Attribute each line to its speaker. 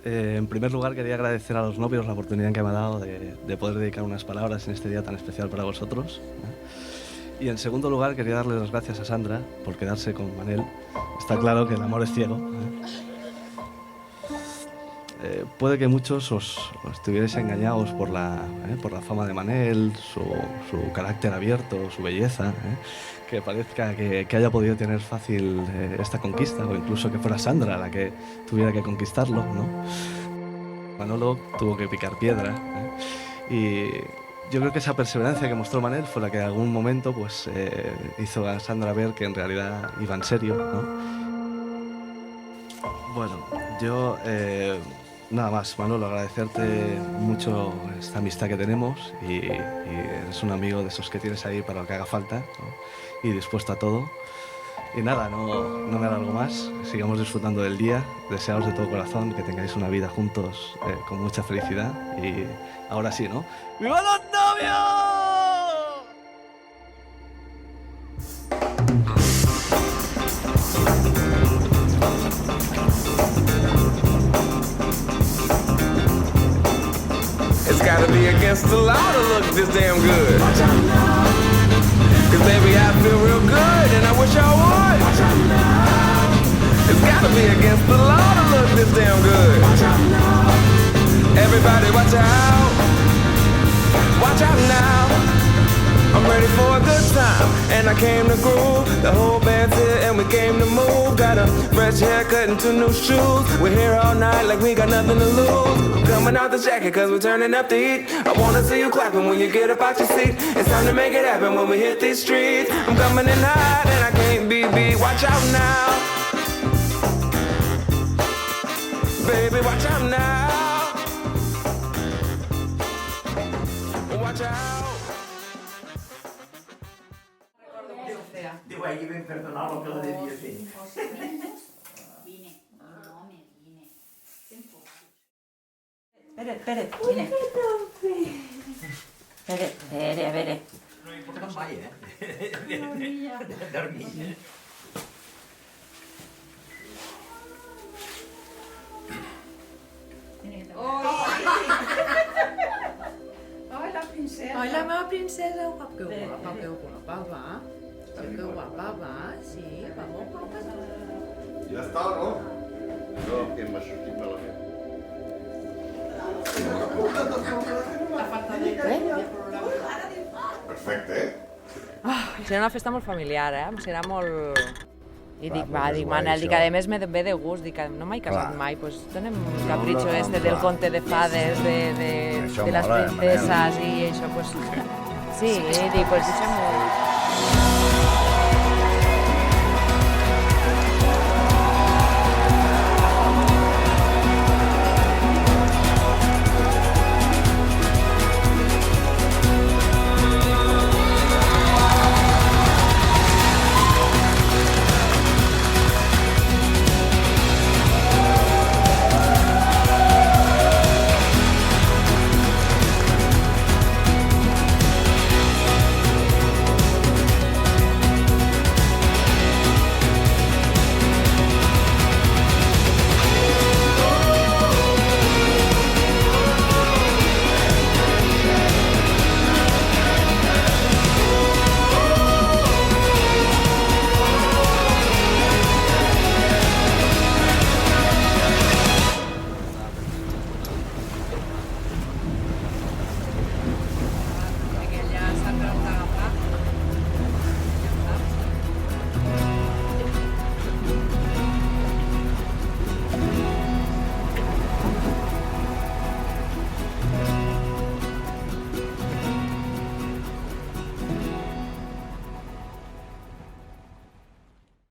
Speaker 1: En primer lugar quería agradecer a los novios la oportunidad que me ha dado de poder dedicar unas palabras en este día tan especial para vosotros. Y en segundo lugar quería darle las gracias a Sandra por quedarse con Manel. Está claro que el amor es ciego. Puede que muchos os estuvierais engañados por la fama de Manel, su carácter abierto, su belleza, que parezca que haya podido tener fácil esta conquista, o incluso que fuera Sandra la que tuviera que conquistarlo, ¿no? Manolo tuvo que picar piedra, y yo creo que esa perseverancia que mostró Manel fue la que en algún momento pues, hizo a Sandra ver que en realidad iba en serio, ¿no? Bueno, yo... nada más, Manolo, agradecerte mucho esta amistad que tenemos y eres un amigo de esos que tienes ahí para lo que haga falta, ¿no? Y dispuesto a todo. Y nada, no me alargo más, sigamos disfrutando del día, deseaos de todo corazón que tengáis una vida juntos con mucha felicidad y ahora sí, ¿no? ¡Viva los novios!
Speaker 2: It's gotta be against the law to look this damn good. Cause baby, I feel real good and I wish I would. It's gotta be against the law to look this damn good. Everybody watch out. Watch out now. I'm ready for a good time, and I came to groove. The whole band's here and we came to move. Got a fresh haircut and 2 new shoes. We're here all night like we got nothing to lose. I'm coming out the jacket cause we're turning up the heat. I wanna see you clapping when you get up out your seat. It's time to make it happen when we hit these streets. I'm coming in hot and I can't be beat. Watch out now. Baby, watch out now. Watch out.
Speaker 3: Digo, ahí deben perdonar lo que lo debía hacer.
Speaker 4: Vine, no me vine.
Speaker 5: Espera, vine. Espera.
Speaker 3: No importa mai, Dormia.
Speaker 4: Ai, la princesa.
Speaker 5: Ai, la meva princesa, que guapa va. Que guapa va, sí, va molt guapa.
Speaker 6: Ja està, no? No, que m'ha sortit malament. Perfecte,
Speaker 7: Serà una festa molt familiar, serà molt... I dic, Manel, dic, a més me ve de gust, dic, no m'he casat mai, doncs donem un capritxo del conte de fades, de les princeses i això, doncs... Sí, dic, doncs deixem-ho...